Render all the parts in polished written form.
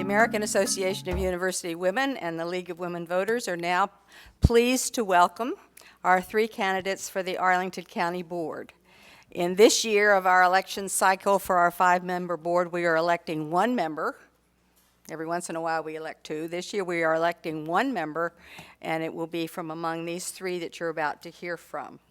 American Association of University Women and the League of Women Voters are now pleased to welcome our three candidates for the Arlington County Board. In this year of our election cycle for our 5-member board, we are electing one member. Every once in a while we elect two. This year we are electing one member, and it will be from among these three that you're about to hear from.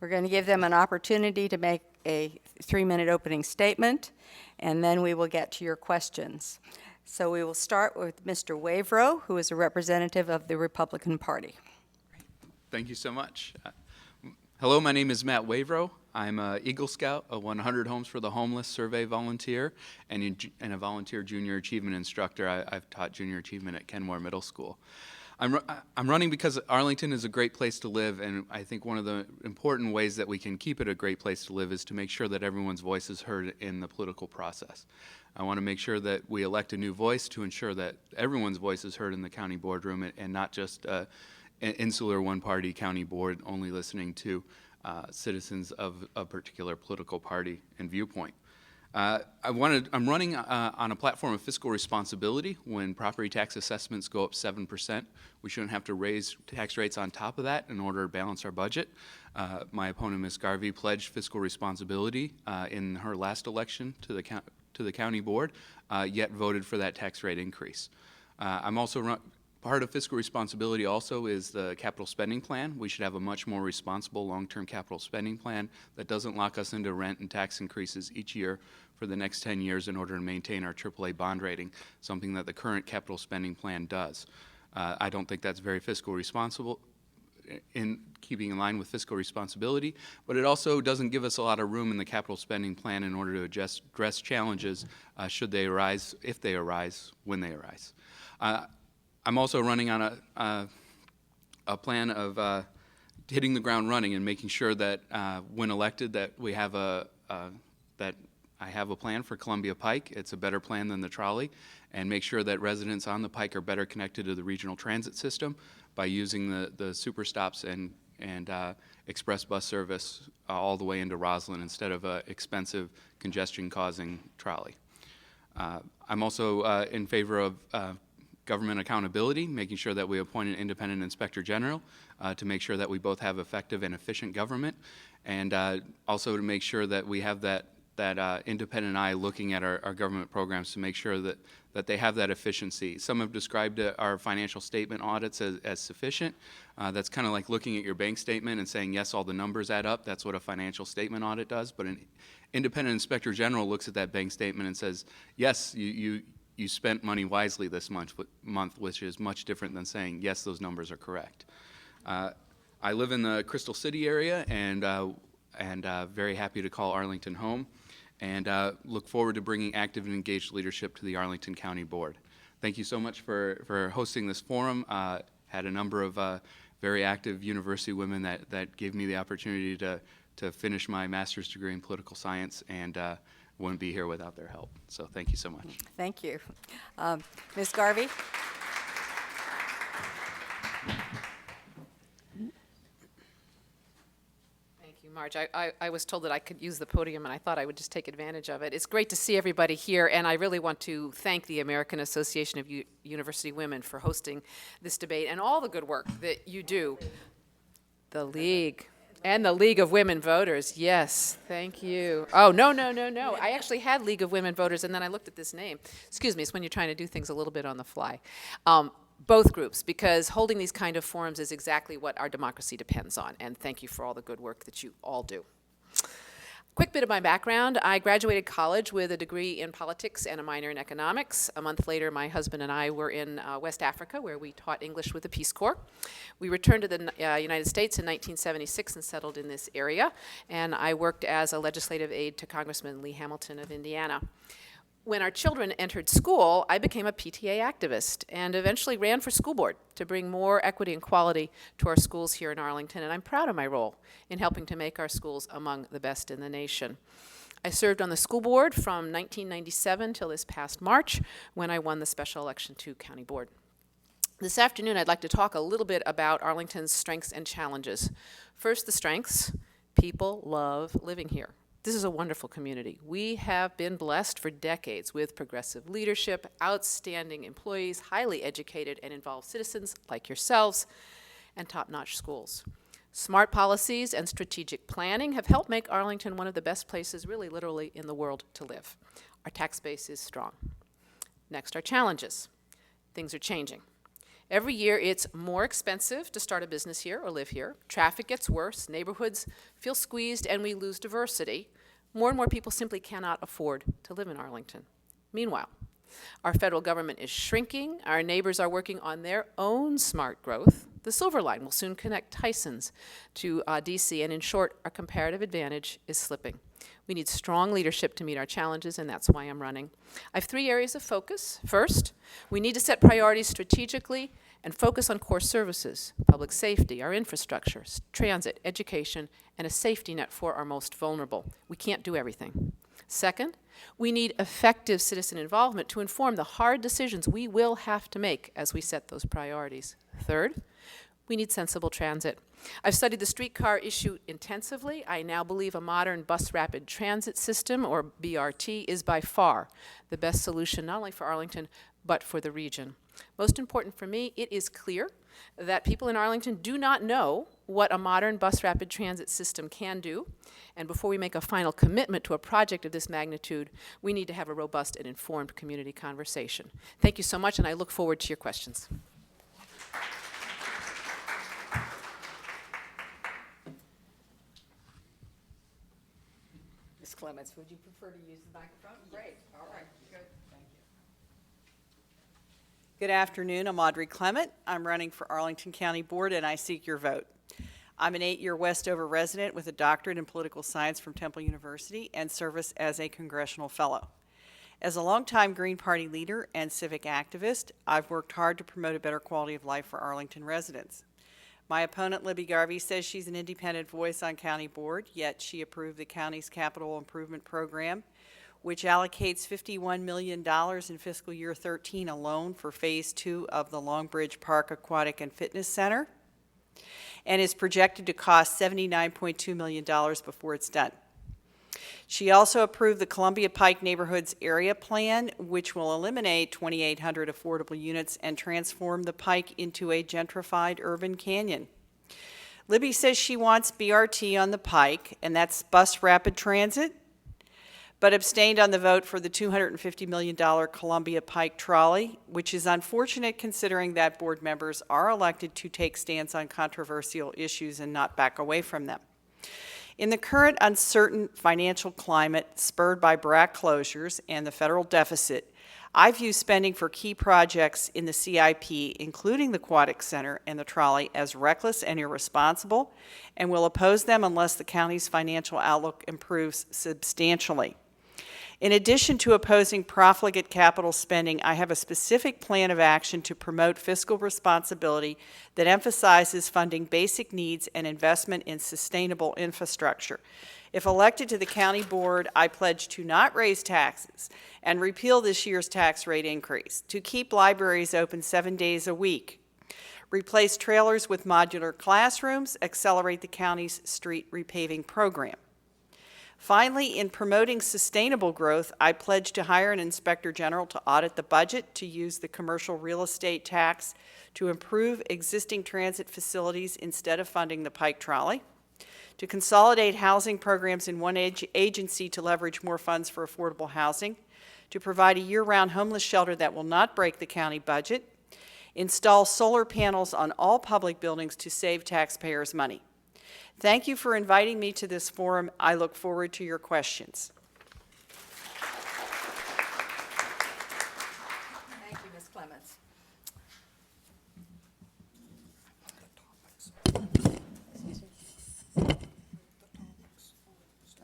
We're going to give them an opportunity to make a 3-minute opening statement, and then we will get to your questions. So we will start with Mr. Wavro, who is a representative of the Republican Party. Thank you so much. Hello, my name is Matt Wavro. I'm an Eagle Scout, a 100 Homes for the Homeless survey volunteer, and a volunteer junior achievement instructor. I've taught junior achievement at Kenmore Middle School. I'm running because Arlington is a great place to live, and I think one of the important ways that we can keep it a great place to live is to make sure that everyone's voice is heard in the political process. I want to make sure that we elect a new voice to ensure that everyone's voice is heard in the county boardroom, and not just an insular one-party county board only listening to citizens of a particular political party and viewpoint. I'm running on a platform of fiscal responsibility. When property tax assessments go up 7%, we shouldn't have to raise tax rates on top of that in order to balance our budget. My opponent, Ms. Garvey, pledged fiscal responsibility in her last election to the county board, yet voted for that tax rate increase. I'm also part of fiscal responsibility also is the capital spending plan. We should have a much more responsible long-term capital spending plan that doesn't lock us into rent and tax increases each year for the next 10 years in order to maintain our AAA bond rating, something that the current capital spending plan does. I don't think that's very fiscal responsible in keeping in line with fiscal responsibility, but it also doesn't give us a lot of room in the capital spending plan in order to address challenges should they arise, if they arise, when they arise. I'm also running on a plan of hitting the ground running and making sure that when elected that we have that I have a plan for Columbia Pike. It's a better plan than the trolley, and make sure that residents on the Pike are better connected to the regional transit system by using the super stops and express bus service all the way into Roslyn instead of an expensive congestion-causing trolley. I'm also in favor of government accountability, making sure that we appoint an independent inspector general to make sure that we both have effective and efficient government, and also to make sure that we have that independent eye looking at our government programs to make sure that they have that efficiency. Some have described our financial statement audits as sufficient. That's kind of like looking at your bank statement and saying, yes, all the numbers add up. That's what a financial statement audit does. But an independent inspector general looks at that bank statement and says, yes, you spent money wisely this month, which is much different than saying, yes, those numbers are correct. I live in the Crystal City area and very happy to call Arlington home, and look forward to bringing active and engaged leadership to the Arlington County Board. Thank you so much for hosting this forum. Had a number of very active university women that gave me the opportunity to finish my master's degree in political science, and wouldn't be here without their help. So thank you so much. Thank you. Ms. Garvey? Thank you, Marge. I was told that I could use the podium, and I thought I would just take advantage of it. It's great to see everybody here, and I really want to thank the American Association of University Women for hosting this debate and all the good work that you do. The League. And the League of Women Voters, yes, thank you. Oh, no. I actually had League of Women Voters, and then I looked at this name. Excuse me, it's when you're trying to do things a little bit on the fly. Both groups, because holding these kind of forums is exactly what our democracy depends on, and thank you for all the good work that you all do. Quick bit of my background. I graduated college with a degree in politics and a minor in economics. A month later, my husband and I were in West Africa, where we taught English with the Peace Corps. We returned to the United States in 1976 and settled in this area, and I worked as a legislative aide to Congressman Lee Hamilton of Indiana. When our children entered school, I became a PTA activist and eventually ran for school board to bring more equity and quality to our schools here in Arlington, and I'm proud of my role in helping to make our schools among the best in the nation. I served on the school board from 1997 till this past March, when I won the special election to county board. This afternoon, I'd like to talk a little bit about Arlington's strengths and challenges. First, the strengths. People love living here. This is a wonderful community. We have been blessed for decades with progressive leadership, outstanding employees, highly educated and involved citizens like yourselves, and top-notch schools. Smart policies and strategic planning have helped make Arlington one of the best places, really literally, in the world to live. Our tax base is strong. Next, our challenges. Things are changing. Every year, it's more expensive to start a business here or live here. Traffic gets worse, neighborhoods feel squeezed, and we lose diversity. More and more people simply cannot afford to live in Arlington. Meanwhile, our federal government is shrinking. Our neighbors are working on their own smart growth. The Silver Line will soon connect Tysons to DC, and in short, our comparative advantage is slipping. We need strong leadership to meet our challenges, and that's why I'm running. I have 3 areas of focus. First, we need to set priorities strategically and focus on core services, public safety, our infrastructure, transit, education, and a safety net for our most vulnerable. We can't do everything. Second, we need effective citizen involvement to inform the hard decisions we will have to make as we set those priorities. Third, we need sensible transit. I've studied the streetcar issue intensively. I now believe a modern bus rapid transit system, or BRT, is by far the best solution, not only for Arlington, but for the region. Most important for me, it is clear that people in Arlington do not know what a modern bus rapid transit system can do. And before we make a final commitment to a project of this magnitude, we need to have a robust and informed community conversation. Thank you so much, and I look forward to your questions. Ms. Clements, would you prefer to use the microphone? Great. All right. Good. Thank you. Good afternoon. I'm Audrey Clement. I'm running for Arlington County Board, and I seek your vote. I'm an 8-year Westover resident with a doctorate in political science from Temple University and service as a congressional fellow. As a longtime Green Party leader and civic activist, I've worked hard to promote a better quality of life for Arlington residents. My opponent, Libby Garvey, says she's an independent voice on county board, yet she approved the county's capital improvement program, which allocates $51 million in fiscal year 13 alone for phase 2 of the Longbridge Park Aquatic and Fitness Center, and is projected to cost $79.2 million before it's done. She also approved the Columbia Pike Neighborhoods Area Plan, which will eliminate 2,800 affordable units and transform the Pike into a gentrified urban canyon. Libby says she wants BRT on the Pike, and that's bus rapid transit, but abstained on the vote for the $250 million Columbia Pike trolley, which is unfortunate considering that board members are elected to take stands on controversial issues and not back away from them. In the current uncertain financial climate spurred by BRAC closures and the federal deficit, I view spending for key projects in the CIP, including the Aquatic Center and the trolley, as reckless and irresponsible, and will oppose them unless the county's financial outlook improves substantially. In addition to opposing profligate capital spending, I have a specific plan of action to promote fiscal responsibility that emphasizes funding basic needs and investment in sustainable infrastructure. If elected to the county board, I pledge to not raise taxes and repeal this year's tax rate increase, to keep libraries open 7 days a week, replace trailers with modular classrooms, accelerate the county's street repaving program. Finally, in promoting sustainable growth, I pledge to hire an inspector general to audit the budget, to use the commercial real estate tax to improve existing transit facilities instead of funding the Pike trolley, to consolidate housing programs in one agency to leverage more funds for affordable housing, to provide a year-round homeless shelter that will not break the county budget, install solar panels on all public buildings to save taxpayers money. Thank you for inviting me to this forum. I look forward to your questions. Thank you, Ms. Clements. Excuse me.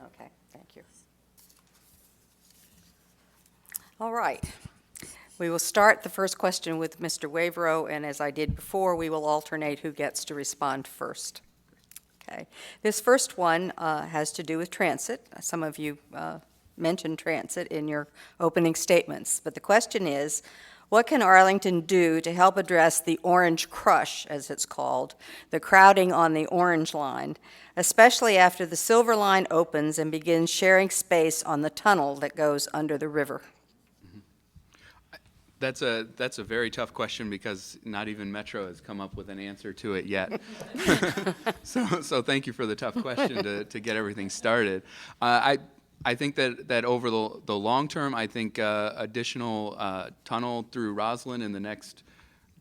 Okay, thank you. All right. We will start the first question with Mr. Wavero, and as I did before, we will alternate who gets to respond first. Okay. This first one has to do with transit. Some of you mentioned transit in your opening statements, but the question is, What can Arlington do to help address the orange crush, as it's called, the crowding on the Orange Line, especially after the Silver Line opens and begins sharing space on the tunnel that goes under the river? That's a very tough question because not even Metro has come up with an answer to it yet. So thank you for the tough question to get everything started. I think that over the long term, I think additional tunnel through Roslyn in the next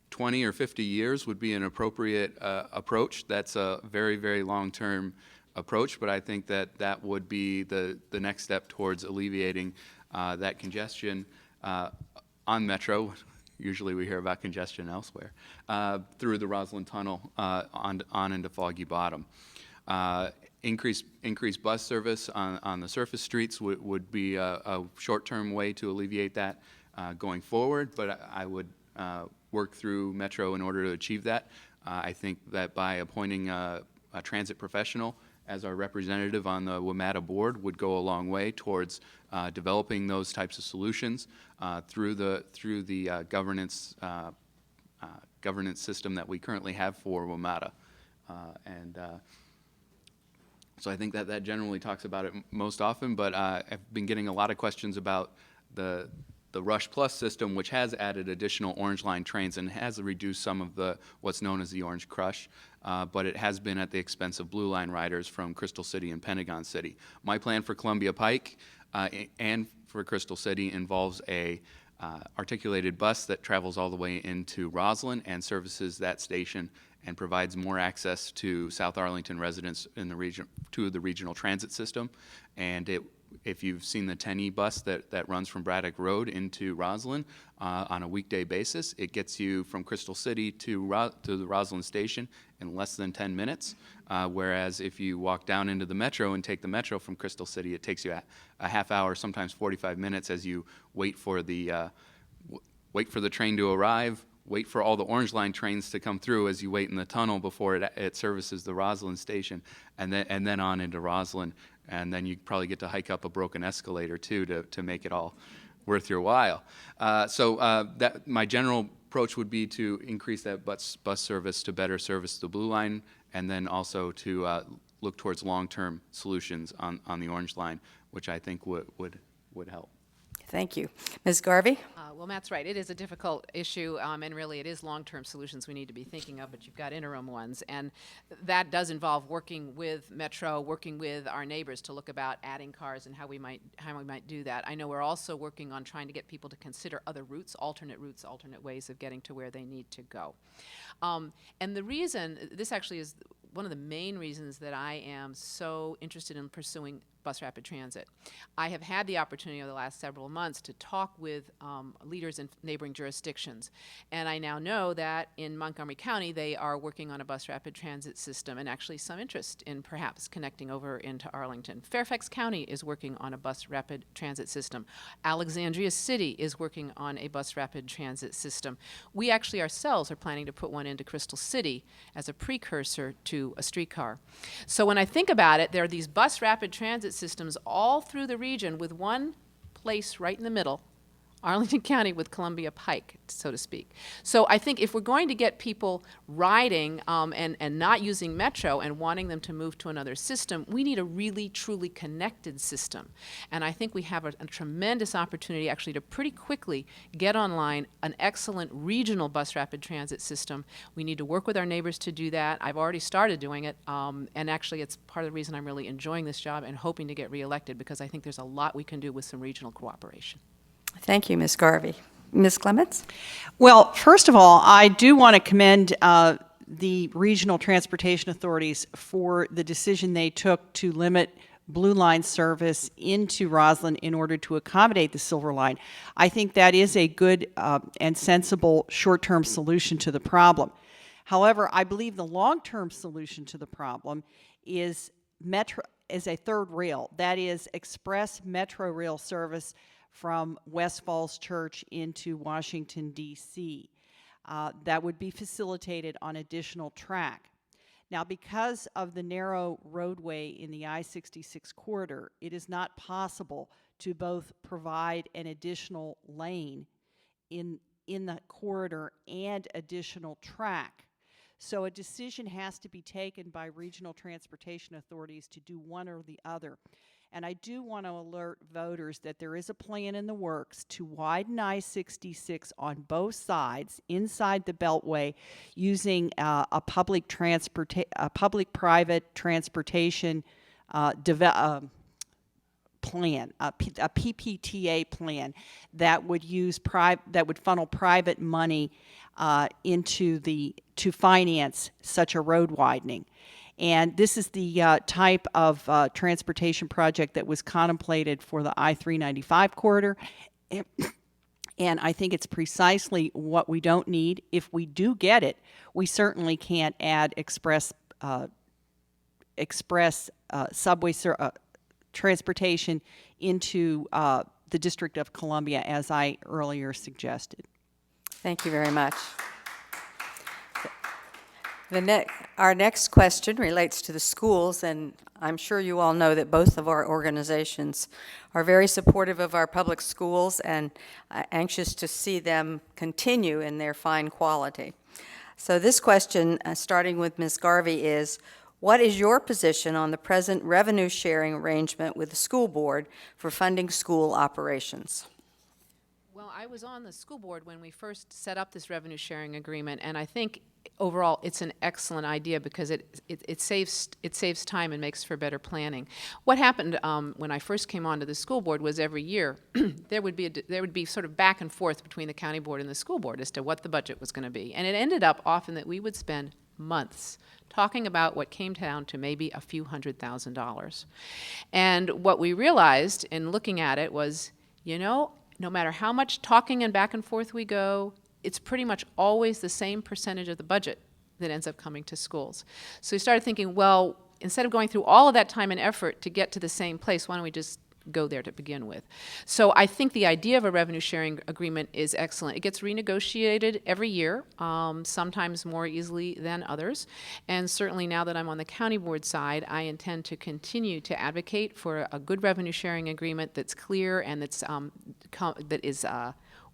20 or 50 years would be an appropriate approach. That's a very, very long-term approach, but I think that would be the next step towards alleviating that congestion on Metro. Usually we hear about congestion elsewhere, through the Roslyn Tunnel on into Foggy Bottom. Increased bus service on the surface streets would be a short-term way to alleviate that going forward, but I would work through Metro in order to achieve that. I think that by appointing a transit professional as our representative on the WMATA board would go a long way towards developing those types of solutions through the governance system that we currently have for WMATA. So I think that generally talks about it most often, but I've been getting a lot of questions about the Rush Plus system, which has added additional Orange Line trains and has reduced some of what's known as the Orange Crush, but it has been at the expense of Blue Line riders from Crystal City and Pentagon City. My plan for Columbia Pike and for Crystal City involves a articulated bus that travels all the way into Roslyn and services that station and provides more access to South Arlington residents in the region to the regional transit system. And if you've seen the 10E bus that runs from Braddock Road into Roslyn on a weekday basis, it gets you from Crystal City to the Roslyn station in less than 10 minutes, whereas if you walk down into the Metro and take the Metro from Crystal City, it takes you a half hour, sometimes 45 minutes as you wait for the train to arrive, wait for all the Orange Line trains to come through as you wait in the tunnel before it services the Roslyn station, and then on into Roslyn. And then you probably get to hike up a broken escalator too to make it all worth your while. That my general approach would be to increase that bus service to better service the Blue Line, and then also to look towards long-term solutions on the Orange Line, which I think would help. Thank you. Ms. Garvey? Well, Matt's right. It is a difficult issue, and really it is long-term solutions we need to be thinking of, but you've got interim ones. And that does involve working with Metro, working with our neighbors to look about adding cars and how we might do that. I know we're also working on trying to get people to consider other routes, alternate ways of getting to where they need to go. And the reason, this actually is one of the main reasons that I am so interested in pursuing bus rapid transit. I have had the opportunity over the last several months to talk with leaders in neighboring jurisdictions, and I now know that in Montgomery County they are working on a bus rapid transit system and actually some interest in perhaps connecting over into Arlington. Fairfax County is working on a bus rapid transit system. Alexandria City is working on a bus rapid transit system. We actually ourselves are planning to put one into Crystal City as a precursor to a streetcar. So when I think about it, there are these bus rapid transit systems all through the region with one place right in the middle, Arlington County with Columbia Pike, so to speak. So I think if we're going to get people riding and not using Metro and wanting them to move to another system, we need a really, truly connected system. And I think we have a tremendous opportunity actually to pretty quickly get online an excellent regional bus rapid transit system. We need to work with our neighbors to do that. I've already started doing it, and actually it's part of the reason I'm really enjoying this job and hoping to get reelected, because I think there's a lot we can do with some regional cooperation. Thank you, Ms. Garvey. Ms. Clements? Well, first of all, I do want to commend the regional transportation authorities for the decision they took to limit Blue Line service into Roslyn in order to accommodate the Silver Line. I think that is a good and sensible short-term solution to the problem. However, I believe the long-term solution to the problem is Metro as a third rail, that is express Metro rail service from West Falls Church into Washington, D.C. That would be facilitated on additional track. Now, because of the narrow roadway in the I-66 corridor, it is not possible to both provide an additional lane in in the corridor and additional track. So a decision has to be taken by regional transportation authorities to do one or the other. And I do want to alert voters that there is a plan in the works to widen I-66 on both sides inside the Beltway using a public-private transportation plan, a PPTA plan that would use that would funnel private money to finance such a road widening. And this is the type of transportation project that was contemplated for the I-395 corridor. And I think it's precisely what we don't need. If we do get it, we certainly can't add express subway transportation into the District of Columbia, as I earlier suggested. Thank you very much. Our next question relates to the schools, and I'm sure you all know that both of our organizations are very supportive of our public schools and anxious to see them continue in their fine quality. So this question, starting with Ms. Garvey, is, what is your position on the present revenue sharing arrangement with the school board for funding school operations? Well, I was on the school board when we first set up this revenue sharing agreement, and I think overall it's an excellent idea because it saves time and makes for better planning. What happened when I first came onto the school board was every year there would be sort of back and forth between the county board and the school board as to what the budget was going to be, and it ended up often that we would spend months talking about what came down to maybe a few $100,000. And what we realized in looking at it was, you know, no matter how much talking and back and forth we go, it's pretty much always the same percentage of the budget that ends up coming to schools. So we started thinking, well, instead of going through all of that time and effort to get to the same place, why don't we just go there to begin with? So I think the idea of a revenue sharing agreement is excellent. It gets renegotiated every year, sometimes more easily than others. And certainly now that I'm on the county board side, I intend to continue to advocate for a good revenue sharing agreement that's clear and that's that is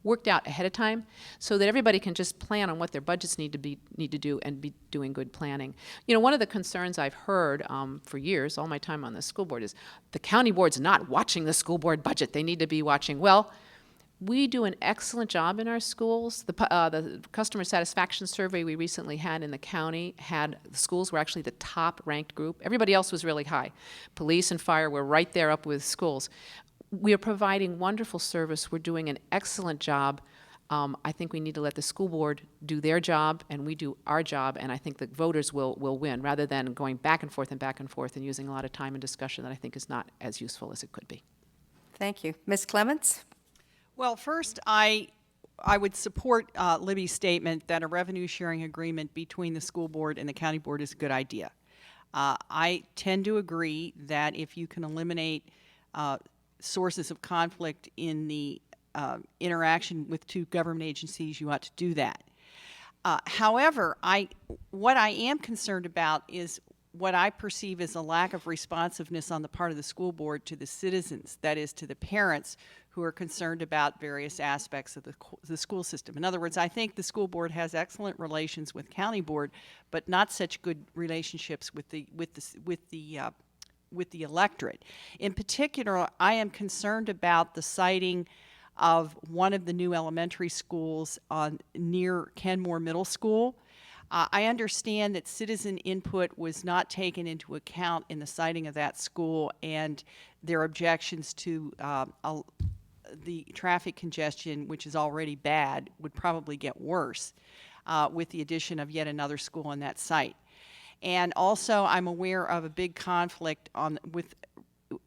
worked out ahead of time so that everybody can just plan on what their budgets need to do and be doing good planning. You know, one of the concerns I've heard for years, all my time on the school board, is the county board's not watching the school board budget. They need to be watching. Well, we do an excellent job in our schools. The customer satisfaction survey we recently had in the county had the schools were actually the top ranked group. Everybody else was really high. Police and fire were right there up with schools. We are providing wonderful service. We're doing an excellent job. I think we need to let the school board do their job, and we do our job, and I think the voters will win, rather than going back and forth and using a lot of time and discussion that I think is not as useful as it could be. Thank you. Ms. Clements? Well, first, I would support Libby's statement that a revenue sharing agreement between the school board and the county board is a good idea. I tend to agree that if you can eliminate sources of conflict in the interaction with two government agencies, you ought to do that. However, what I am concerned about is what I perceive as a lack of responsiveness on the part of the school board to the citizens, that is, to the parents who are concerned about various aspects of the school system. In other words, I think the school board has excellent relations with county board, but not such good relationships with the electorate. In particular, I am concerned about the siting of one of the new elementary schools near Kenmore Middle School. I understand that citizen input was not taken into account in the siting of that school, and their objections to the traffic congestion, which is already bad, would probably get worse with the addition of yet another school on that site. And also, I'm aware of a big conflict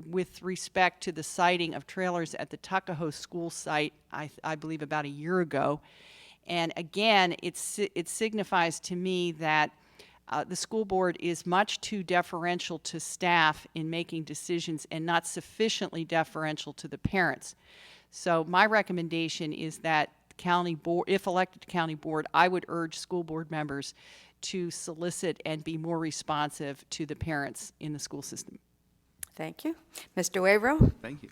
with respect to the siting of trailers at the Tuckahoe school site, I believe about a year ago. And again, it signifies to me that the school board is much too deferential to staff in making decisions and not sufficiently deferential to the parents. So my recommendation is that county board, if elected to county board, I would urge school board members to solicit and be more responsive to the parents in the school system. Thank you. Mr. Wavero? Thank you.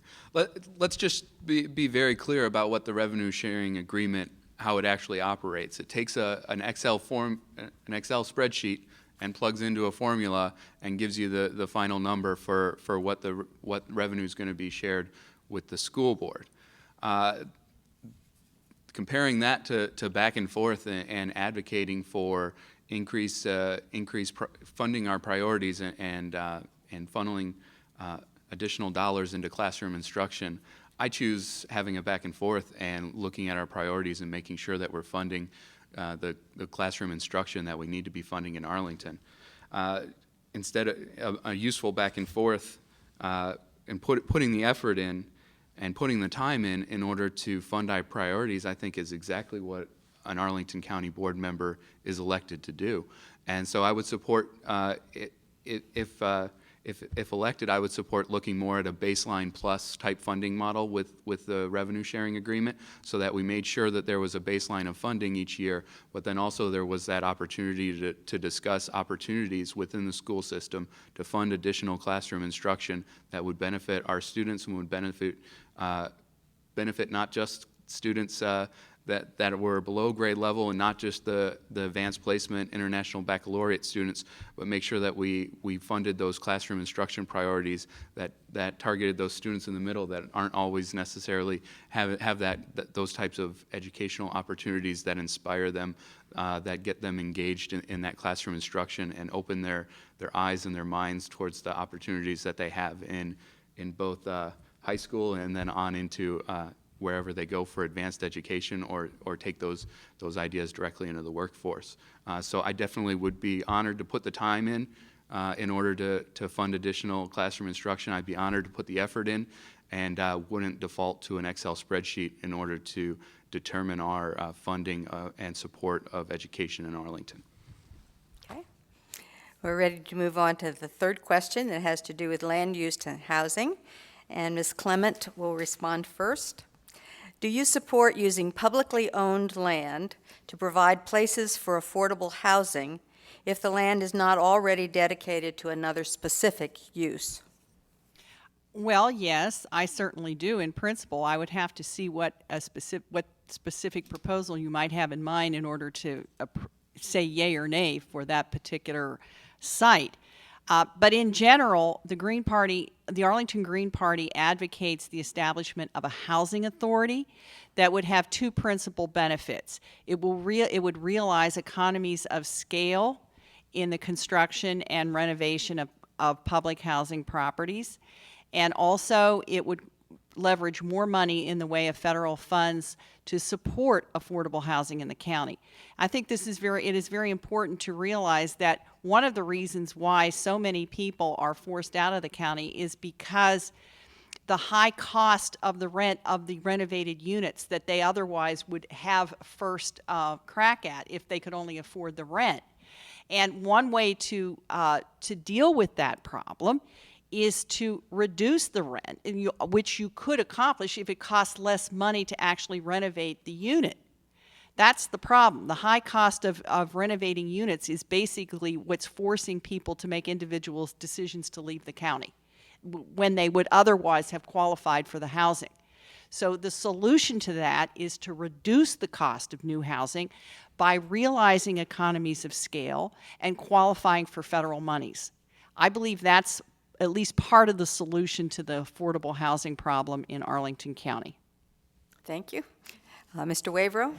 Let's just be very clear about what the revenue sharing agreement, how it actually operates. It takes an Excel spreadsheet and plugs into a formula and gives you the final number for what revenue is going to be shared with the school board. Comparing that to back and forth and advocating for funding our priorities and funneling additional dollars into classroom instruction, I choose having a back and forth and looking at our priorities and making sure that we're funding the classroom instruction that we need to be funding in Arlington. Instead of a useful back and forth and putting the effort in and putting the time in order to fund our priorities, I think is exactly what an Arlington County board member is elected to do. And so I would support, if elected, I would support looking more at a baseline plus type funding model with the revenue sharing agreement, so that we made sure that there was a baseline of funding each year, but then also there was that opportunity to discuss opportunities within the school system to fund additional classroom instruction that would benefit our students and would benefit not just students that were below grade level and not just the advanced placement international baccalaureate students, but make sure that we funded those classroom instruction priorities that targeted those students in the middle that aren't always necessarily have those types of educational opportunities that inspire them, that get them engaged in that classroom instruction and open their eyes and their minds towards the opportunities that they have in both high school and then on into wherever they go for advanced education or take those ideas directly into the workforce. So I definitely would be honored to put the time in order to fund additional classroom instruction. I'd be honored to put the effort in and wouldn't default to an Excel spreadsheet in order to determine our funding and support of education in Arlington. Okay. We're ready to move on to the third question that has to do with land use and housing. And Ms. Clement will respond first. Do you support using publicly owned land to provide places for affordable housing if the land is not already dedicated to another specific use? Well, yes, I certainly do. In principle, I would have to see what specific proposal you might have in mind in order to say yay or nay for that particular site. But in general, the Arlington Green Party advocates the establishment of a housing authority that would have two principal benefits. It would realize economies of scale in the construction and renovation of public housing properties, and also it would leverage more money in the way of federal funds to support affordable housing in the county. I think it is very important to realize that one of the reasons why so many people are forced out of the county is because the high cost of the rent of the renovated units that they otherwise would have first crack at if they could only afford the rent. And one way to deal with that problem is to reduce the rent, which you could accomplish if it costs less money to actually renovate the unit. That's the problem. The high cost of renovating units is basically what's forcing people to make individual decisions to leave the county when they would otherwise have qualified for the housing. So the solution to that is to reduce the cost of new housing by realizing economies of scale and qualifying for federal monies. I believe that's at least part of the solution to the affordable housing problem in Arlington County. Thank you. Mr. Wavero?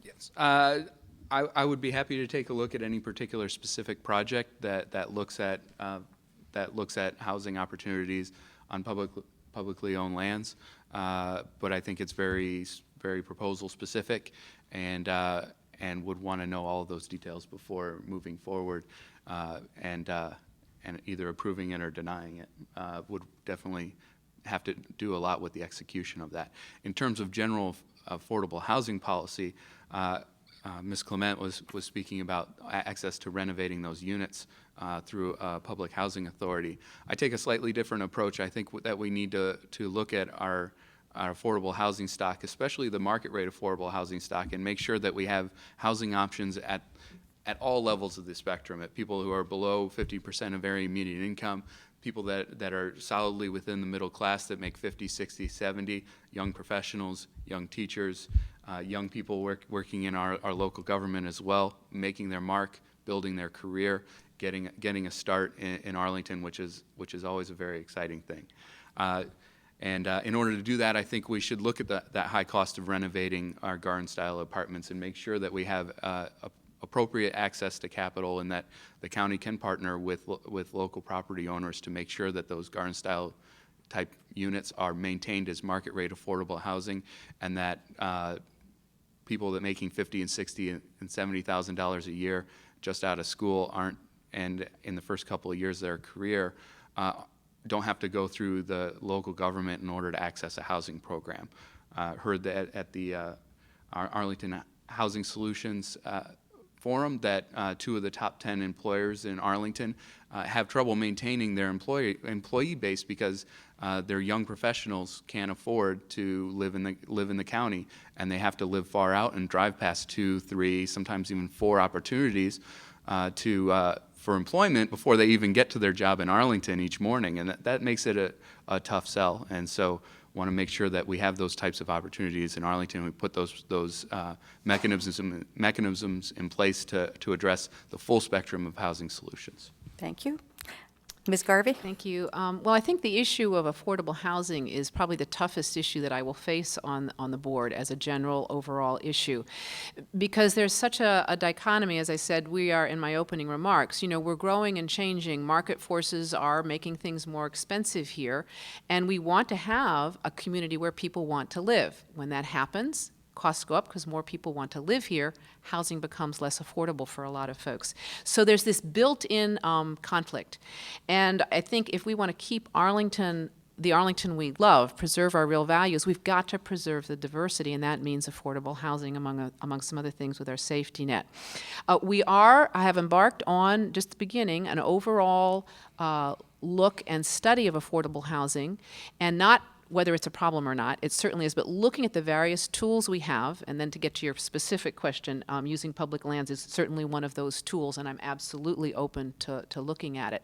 Yes. I would be happy to take a look at any particular specific project that looks at housing opportunities on publicly owned lands, but I think it's very proposal specific, and would want to know all of those details before moving forward, and either approving it or denying it. Would definitely have to do a lot with the execution of that. In terms of general affordable housing policy, Ms. Clement was speaking about access to renovating those units through a public housing authority. I take a slightly different approach. I think that we need to look at our affordable housing stock, especially the market rate affordable housing stock, and make sure that we have housing options at all levels of the spectrum, at people who are below 50% of area median income, people that are solidly within the middle class that make 50, 60, 70, young professionals, young teachers, young people working in our local government as well, making their mark, building their career, getting a start in Arlington, which is always a very exciting thing. In order to do that, I think we should look at that high cost of renovating our garden-style apartments and make sure that we have appropriate access to capital, and that the county can partner with local property owners to make sure that those garden-style type units are maintained as market rate affordable housing, and that people that making $50,000 and $60,000 and $70,000 a year just out of school and in the first couple of years of their career don't have to go through the local government in order to access a housing program. Heard that at the Arlington Housing Solutions Forum that 2 of the top 10 employers in Arlington have trouble maintaining their employee base because their young professionals can't afford to live in the county, and they have to live far out and drive past 2, 3, sometimes even 4 opportunities for employment before they even get to their job in Arlington each morning, and that makes it a tough sell. And so want to make sure that we have those types of opportunities in Arlington. We put those mechanisms in place to address the full spectrum of housing solutions. Thank you. Ms. Garvey? Thank you. Well, I think the issue of affordable housing is probably the toughest issue that I will face on the board as a general overall issue, because there's such a dichotomy. As I said, we are, in my opening remarks, we're growing and changing. Market forces are making things more expensive here, and we want to have a community where people want to live. When that happens, costs go up because more people want to live here. Housing becomes less affordable for a lot of folks. So there's this built-in conflict. And I think if we want to keep Arlington, the Arlington we love, preserve our real values, we've got to preserve the diversity, and that means affordable housing among some other things with our safety net. I have embarked on, just the beginning, an overall look and study of affordable housing, and not whether it's a problem or not, it certainly is, but looking at the various tools we have, and then to get to your specific question, using public lands is certainly one of those tools, and I'm absolutely open to looking at it.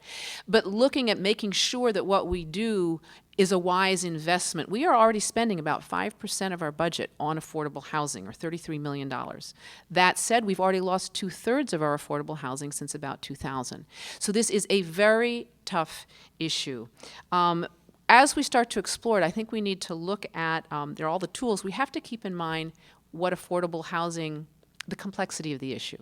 But looking at making sure that what we do is a wise investment. We are already spending about 5% of our budget on affordable housing, or $33 million. That said, we've already lost 2/3 of our affordable housing since about 2000. So this is a very tough issue. As we start to explore it, I think we need to look at, there are all the tools. We have to keep in mind what affordable housing, the complexity of the issue.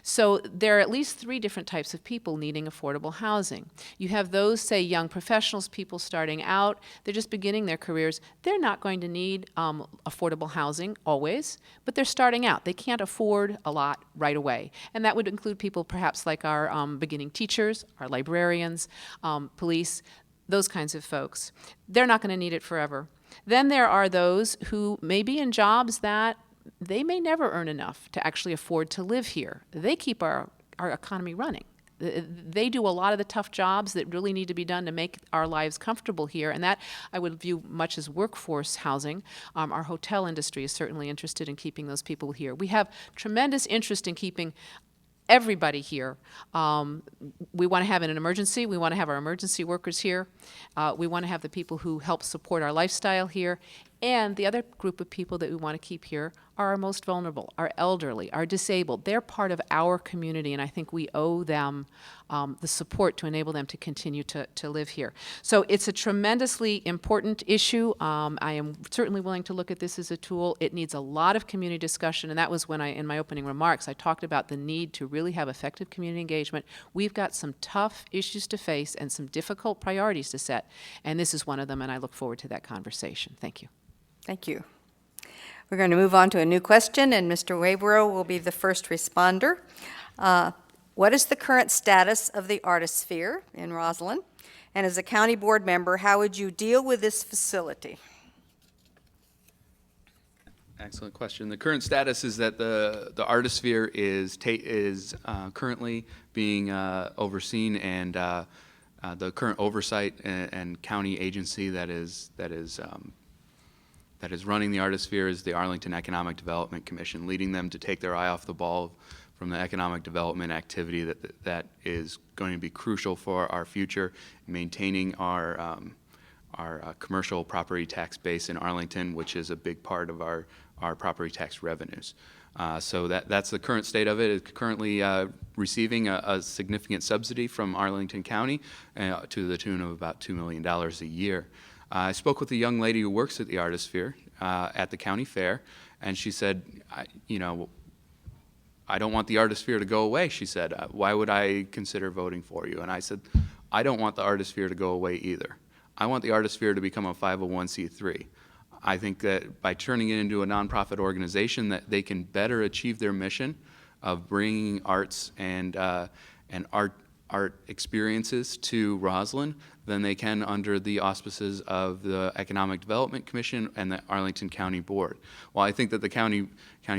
So there are at least 3 different types of people needing affordable housing. You have those, say, young professionals, people starting out, they're just beginning their careers. They're not going to need affordable housing always, but they're starting out. They can't afford a lot right away. And that would include people perhaps like our beginning teachers, our librarians, police, those kinds of folks. They're not going to need it forever. Then there are those who may be in jobs that they may never earn enough to actually afford to live here. They keep our economy running. They do a lot of the tough jobs that really need to be done to make our lives comfortable here, and that I would view much as workforce housing. Our hotel industry is certainly interested in keeping those people here. We have tremendous interest in keeping everybody here. We want to have an emergency. We want to have our emergency workers here. We want to have the people who help support our lifestyle here. And the other group of people that we want to keep here are our most vulnerable, our elderly, our disabled. They're part of our community, and I think we owe them the support to enable them to continue to live here. So it's a tremendously important issue. I am certainly willing to look at this as a tool. It needs a lot of community discussion, and that was when in my opening remarks, I talked about the need to really have effective community engagement. We've got some tough issues to face and some difficult priorities to set, and this is one of them, and I look forward to that conversation. Thank you. Thank you. We're going to move on to a new question, and Mr. Wavero will be the first responder. What is the current status of the Artisphere in Roslyn? And as a county board member, how would you deal with this facility? Excellent question. The current status is that the Artisphere is currently being overseen, and the current oversight and county agency that is running the Artisphere is the Arlington Economic Development Commission, leading them to take their eye off the ball from the economic development activity that is going to be crucial for our future, maintaining our commercial property tax base in Arlington, which is a big part of our property tax revenues. So that's the current state of it. It's currently receiving a significant subsidy from Arlington County to the tune of about $2 million a year. I spoke with a young lady who works at the Artisphere at the county fair, and she said, I don't want the Artisphere to go away. She said, why would I consider voting for you? And I said, I don't want the Artisphere to go away either. I want the Artisphere to become a 501c3. I think that by turning it into a nonprofit organization, that they can better achieve their mission of bringing arts and art experiences to Roslyn than they can under the auspices of the Economic Development Commission and the Arlington County Board. While I think that the county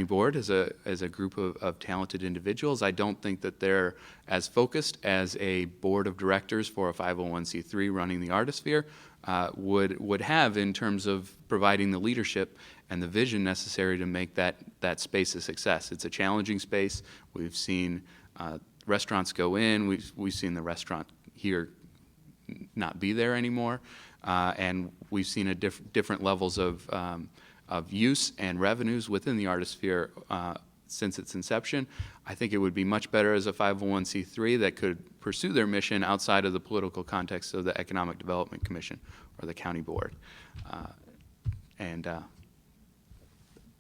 board is a group of talented individuals, I don't think that they're as focused as a board of directors for a 501c3 running the Artisphere would have in terms of providing the leadership and the vision necessary to make that space a success. It's a challenging space. We've seen restaurants go in. We've seen the restaurant here not be there anymore, and we've seen different levels of use and revenues within the Artisphere since its inception. I think it would be much better as a 501c3 that could pursue their mission outside of the political context of the Economic Development Commission or the county board. I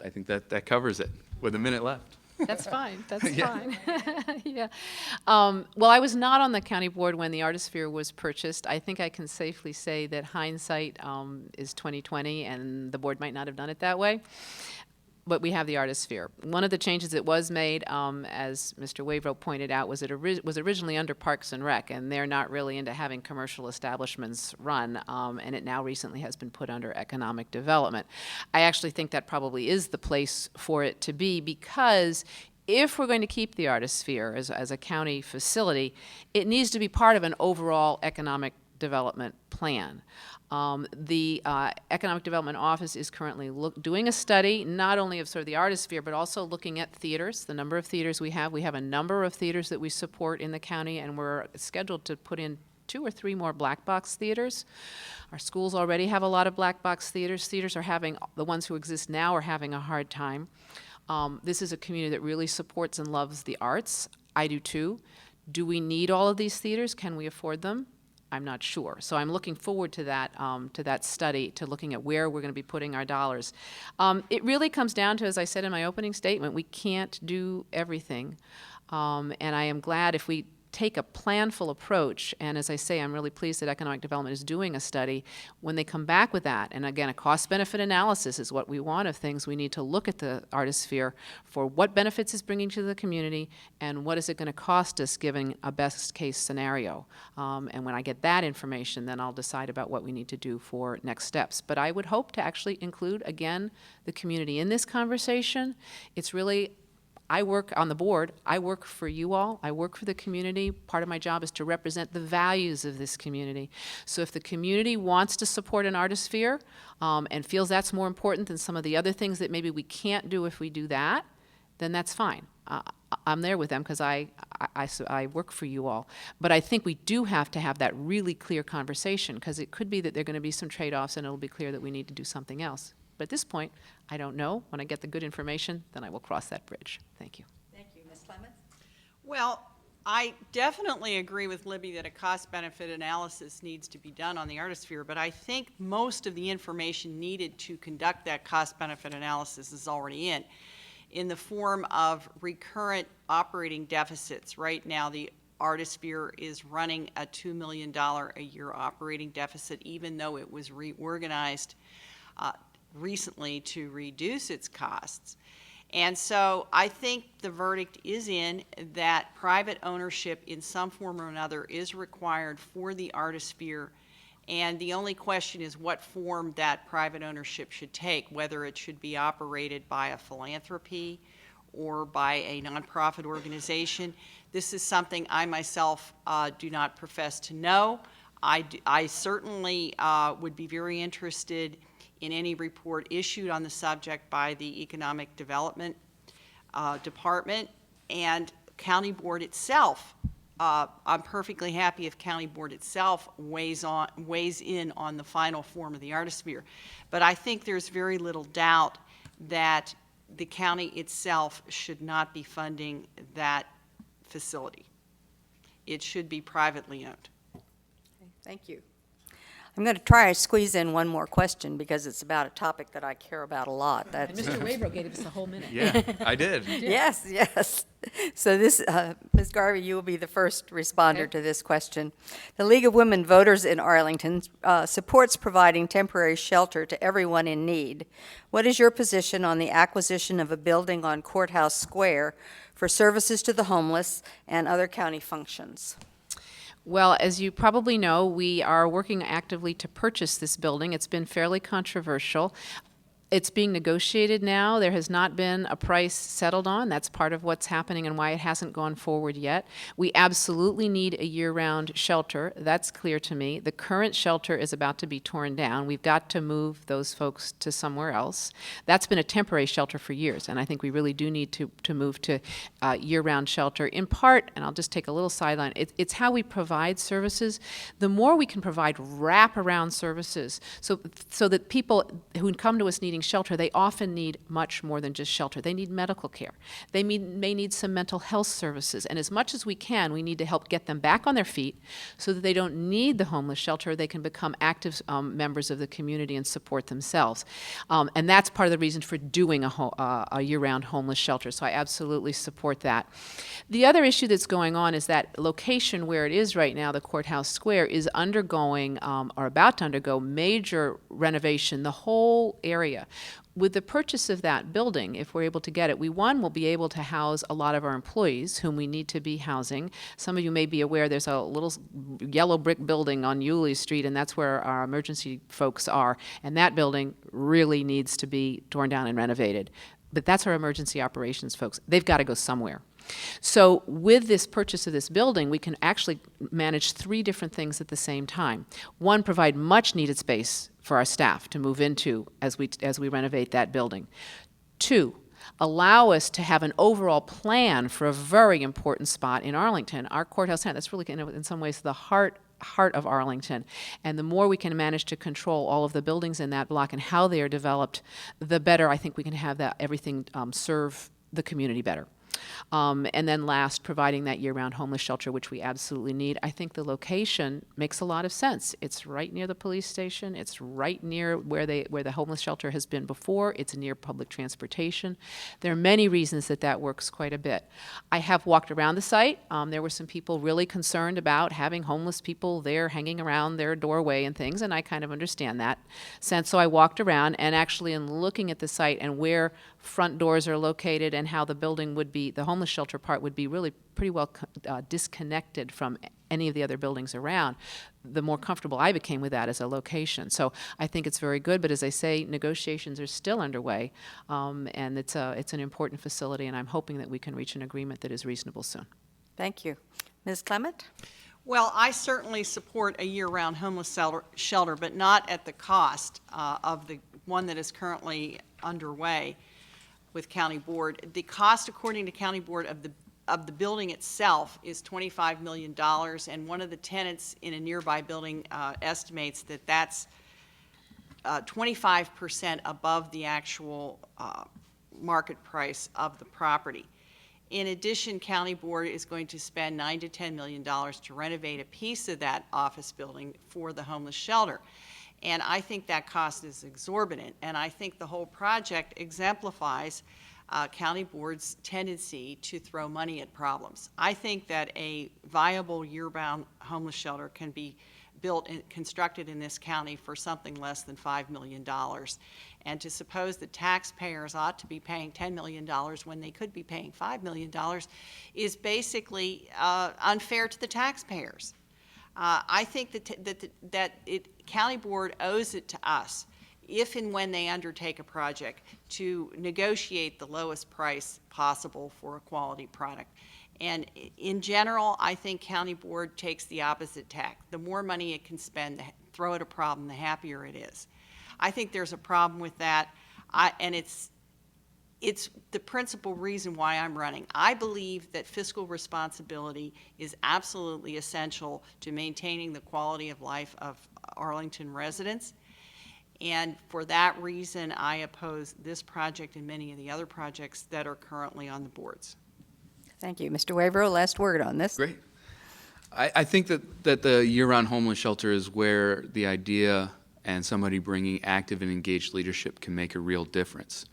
think that covers it with a minute left. That's fine. That's Yeah. fine. Yeah. Well, I was not on the county board when the Artisphere was purchased. I think I can safely say that hindsight is 20/20, and the board might not have done it that way. But we have the Artisphere. One of the changes that was made, as Mr. Wavro pointed out, was it was originally under Parks and Rec, and they're not really into having commercial establishments run, and it now recently has been put under Economic Development. I actually think that probably is the place for it to be, because if we're going to keep the Artisphere as a county facility, it needs to be part of an overall economic development plan. The Economic Development Office is currently doing a study, not only of sort of the Artisphere, but also looking at theaters, the number of theaters we have. We have a number of theaters that we support in the county, and we're scheduled to put in 2 or 3 more black box theaters. Our schools already have a lot of black box theaters. Theaters are having, the ones who exist now are having a hard time. This is a community that really supports and loves the arts. I do too. Do we need all of these theaters? Can we afford them? I'm not sure. So I'm looking forward to that study, to looking at where we're going to be putting our dollars. It really comes down to, as I said in my opening statement, we can't do everything. And I am glad if we take a planful approach, and as I say, I'm really pleased that Economic Development is doing a study. When they come back with that, and again, a cost-benefit analysis is what we want of things, we need to look at the Artisphere for what benefits it's bringing to the community and what is it going to cost us given a best-case scenario. And when I get that information, then I'll decide about what we need to do for next steps. But I would hope to actually include, again, the community in this conversation. It's really, I work on the board. I work for you all. I work for the community. Part of my job is to represent the values of this community. So if the community wants to support an Artisphere and feels that's more important than some of the other things that maybe we can't do if we do that, then that's fine. I'm there with them because I work for you all. But I think we do have to have that really clear conversation, because it could be that there are going to be some trade-offs and it'll be clear that we need to do something else. But at this point, I don't know. When I get the good information, then I will cross that bridge. Thank you. Thank you. Ms. Clements? Well, I definitely agree with Libby that a cost-benefit analysis needs to be done on the Artisphere, but I think most of the information needed to conduct that cost-benefit analysis is already in the form of recurrent operating deficits. Right now, the Artisphere is running a $2 million a year operating deficit, even though it was reorganized recently to reduce its costs. And so I think the verdict is in that private ownership in some form or another is required for the Artisphere, and the only question is what form that private ownership should take, whether it should be operated by a philanthropy or by a nonprofit organization. This is something I myself do not profess to know. I certainly would be very interested in any report issued on the subject by the Economic Development Department, and County Board itself I'm perfectly happy if County Board itself weighs in on the final form of the Artisphere. But I think there's very little doubt that the county itself should not be funding that facility. It should be privately owned. Thank you. I'm going to try to squeeze in one more question because it's about a topic that I care about a lot. And Mr. Wavro gave us a whole minute. Yeah, I did. Yes, yes. So this, Ms. Garvey, you will be the first responder Okay. to this question. The League of Women Voters in Arlington supports providing temporary shelter to everyone in need. What is your position on the acquisition of a building on Courthouse Square for services to the homeless and other county functions? Well, as you probably know, we are working actively to purchase this building. It's been fairly controversial. It's being negotiated now. There has not been a price settled on. That's part of what's happening and why it hasn't gone forward yet. We absolutely need a year-round shelter. That's clear to me. The current shelter is about to be torn down. We've got to move those folks to somewhere else. That's been a temporary shelter for years, and I think we really do need to move to year-round shelter. In part, and I'll just take a little sideline, it's how we provide services. The more we can provide wraparound services so that people who come to us needing shelter, they often need much more than just shelter. They need medical care. They may need some mental health services. And as much as we can, we need to help get them back on their feet so that they don't need the homeless shelter. They can become active members of the community and support themselves. And that's part of the reason for doing a year-round homeless shelter. So I absolutely support that. The other issue that's going on is that location where it is right now, the Courthouse Square, is undergoing or about to undergo major renovation, the whole area. With the purchase of that building, if we're able to get it, we will be able to house a lot of our employees whom we need to be housing. Some of you may be aware there's a little yellow brick building on Yulee Street, and that's where our emergency folks are. And that building really needs to be torn down and renovated. But that's our emergency operations folks. They've got to go somewhere. So with this purchase of this building, we can actually manage 3 different things at the same time. One, provide much needed space for our staff to move into as we renovate that building. 2, allow us to have an overall plan for a very important spot in Arlington, our courthouse town. That's really, in some ways, the heart of Arlington. And the more we can manage to control all of the buildings in that block and how they are developed, the better I think we can have that everything serve the community better. And then last, providing that year-round homeless shelter, which we absolutely need. I think the location makes a lot of sense. It's right near the police station. It's right near where the homeless shelter has been before. It's near public transportation. There are many reasons that works quite a bit. I have walked around the site. There were some people really concerned about having homeless people there hanging around their doorway and things, and I kind of understand that sense. So I walked around, and actually in looking at the site and where front doors are located and how the building would be, the homeless shelter part would be really pretty well disconnected from any of the other buildings around, the more comfortable I became with that as a location. So I think it's very good, but as I say, negotiations are still underway, and it's an important facility, and I'm hoping that we can reach an agreement that is reasonable soon. Thank you. Ms. Clement? Well, I certainly support a year-round homeless shelter, but not at the cost of the one that is currently underway with County Board. The cost, according to County Board, of the building itself is $25 million, and one of the tenants in a nearby building estimates that that's 25% above the actual market price of the property. In addition, County Board is going to spend $9 to $10 million to renovate a piece of that office building for the homeless shelter. And I think that cost is exorbitant, and I think the whole project exemplifies County Board's tendency to throw money at problems. I think that a viable year-round homeless shelter can be built and constructed in this county for something less than $5 million. And to suppose that taxpayers ought to be paying $10 million when they could be paying $5 million is basically unfair to the taxpayers. I think that County Board owes it to us, if and when they undertake a project, to negotiate the lowest price possible for a quality product. And in general, I think County Board takes the opposite tack. The more money it can spend, throw at a problem, the happier it is. I think there's a problem with that, and it's it's the principal reason why I'm running. I believe that fiscal responsibility is absolutely essential to maintaining the quality of life of Arlington residents. And for that reason, I oppose this project and many of the other projects that are currently on the boards. Thank you. Mr. Wavero, last word on this. Great. I think that the year-round homeless shelter is where the idea and somebody bringing active and engaged leadership can make a real difference.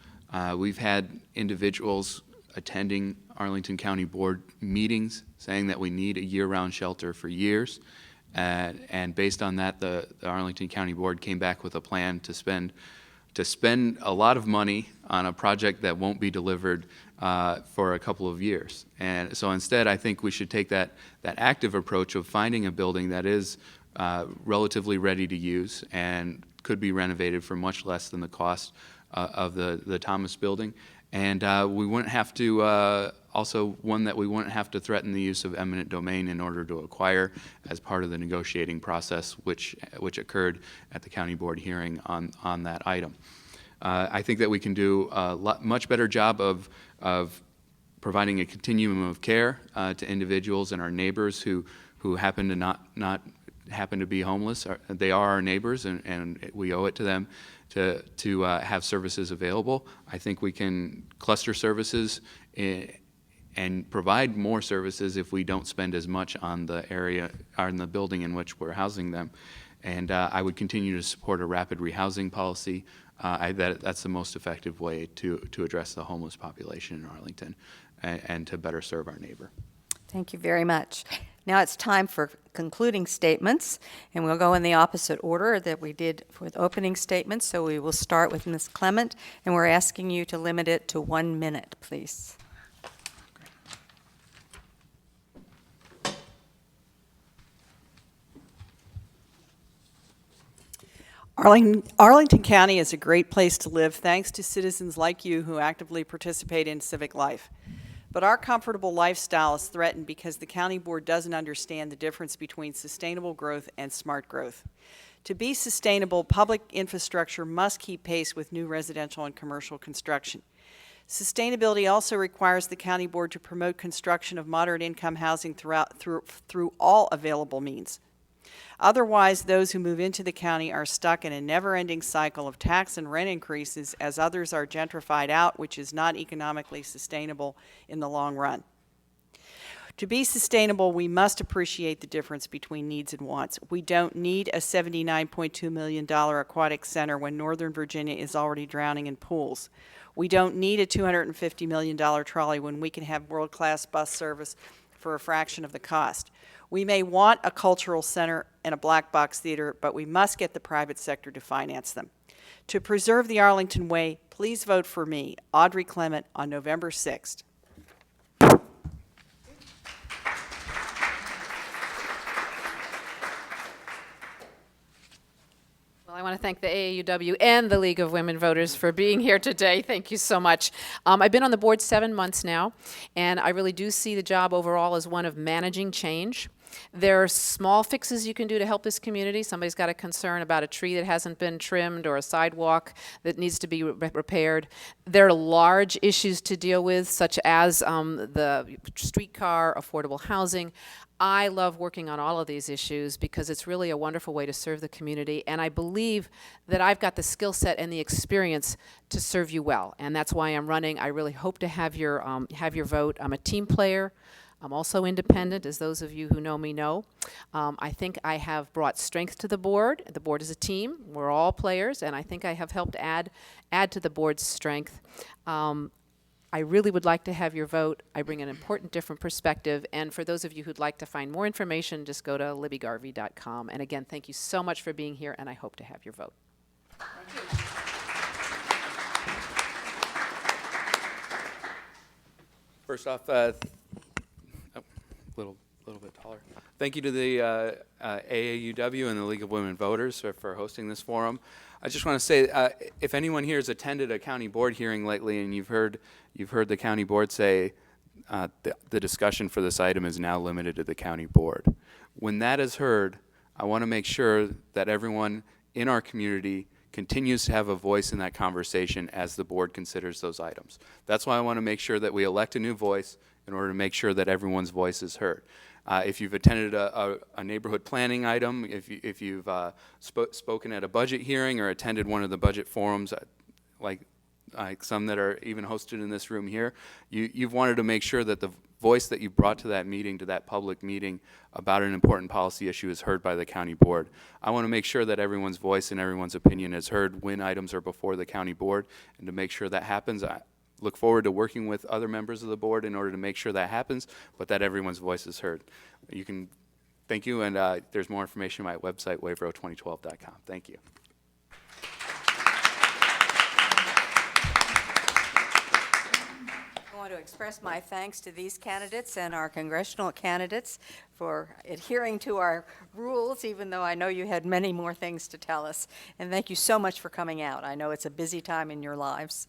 We've had individuals attending Arlington County Board meetings saying that we need a year-round shelter for years. And based on that, the Arlington County Board came back with a plan to spend a lot of money on a project that won't be delivered for a couple of years. And so instead, I think we should take that active approach of finding a building that is relatively ready to use and could be renovated for much less than the cost of the Thomas building. And we wouldn't have to, also one that we wouldn't have to threaten the use of eminent domain in order to acquire as part of the negotiating process, which occurred at the county board hearing on that item. I think that we can do a much better job of providing a continuum of care to individuals and our neighbors who happen to not happen to be homeless. They are our neighbors, and we owe it to them to have services available. I think we can cluster services and provide more services if we don't spend as much on the area, on the building in which we're housing them. And I would continue to support a rapid rehousing policy. That's the most effective way to address the homeless population in Arlington and to better serve our neighbor. Thank you very much. Now it's time for concluding statements, and we'll go in the opposite order that we did with opening statements. So we will start with Ms. Clement, and we're asking you to limit it to 1 minute, please. Arlington County is a great place to live thanks to citizens like you who actively participate in civic life. But our comfortable lifestyle is threatened because the county board doesn't understand the difference between sustainable growth and smart growth. To be sustainable, public infrastructure must keep pace with new residential and commercial construction. Sustainability also requires the county board to promote construction of moderate income housing through all available means. Otherwise, those who move into the county are stuck in a never-ending cycle of tax and rent increases as others are gentrified out, which is not economically sustainable in the long run. To be sustainable, we must appreciate the difference between needs and wants. We don't need a $79.2 million aquatic center when Northern Virginia is already drowning in pools. We don't need a $250 million trolley when we can have world-class bus service for a fraction of the cost. We may want a cultural center and a black box theater, but we must get the private sector to finance them. To preserve the Arlington way, please vote for me, Audrey Clement, on November 6th. Well, I want to thank the AAUW and the League of Women Voters for being here today. Thank you so much. I've been on the board 7 months now, and I really do see the job overall as one of managing change. There are small fixes you can do to help this community. Somebody's got a concern about a tree that hasn't been trimmed or a sidewalk that needs to be repaired. There are large issues to deal with, such as the streetcar, affordable housing. I love working on all of these issues because it's really a wonderful way to serve the community, and I believe that I've got the skill set and the experience to serve you well, and that's why I'm running. I really hope to have your vote. I'm a team player. I'm also independent, as those of you who know me know. I think I have brought strength to the board. The board is a team. We're all players, and I think I have helped add to the board's strength. I really would like to have your vote. I bring an important, different perspective, and for those of you who'd like to find more information, just go to libbygarvey.com. And again, thank you so much for being here, and I hope to have your vote. Thank you. First off, little bit taller. Thank you to the AAUW and the League of Women Voters for hosting this forum. I just want to say, if anyone here has attended a county board hearing lately and you've heard the county board say the discussion for this item is now limited to the county board. When that is heard, I want to make sure that everyone in our community continues to have a voice in that conversation as the board considers those items. That's why I want to make sure that we elect a new voice in order to make sure that everyone's voice is heard. If you've attended a neighborhood planning item, if you've spoken at a budget hearing or attended one of the budget forums, like some that are even hosted in this room here, you've wanted to make sure that the voice that you brought to that meeting, to that public meeting about an important policy issue is heard by the county board. I want to make sure that everyone's voice and everyone's opinion is heard when items are before the county board, and to make sure that happens, I look forward to working with other members of the board in order to make sure that happens, but that everyone's voice is heard. Thank you, and there's more information on my website, wavero2012.com. Thank you. I want to express my thanks to these candidates and our congressional candidates for adhering to our rules, even though I know you had many more things to tell us. And thank you so much for coming out. I know it's a busy time in your lives.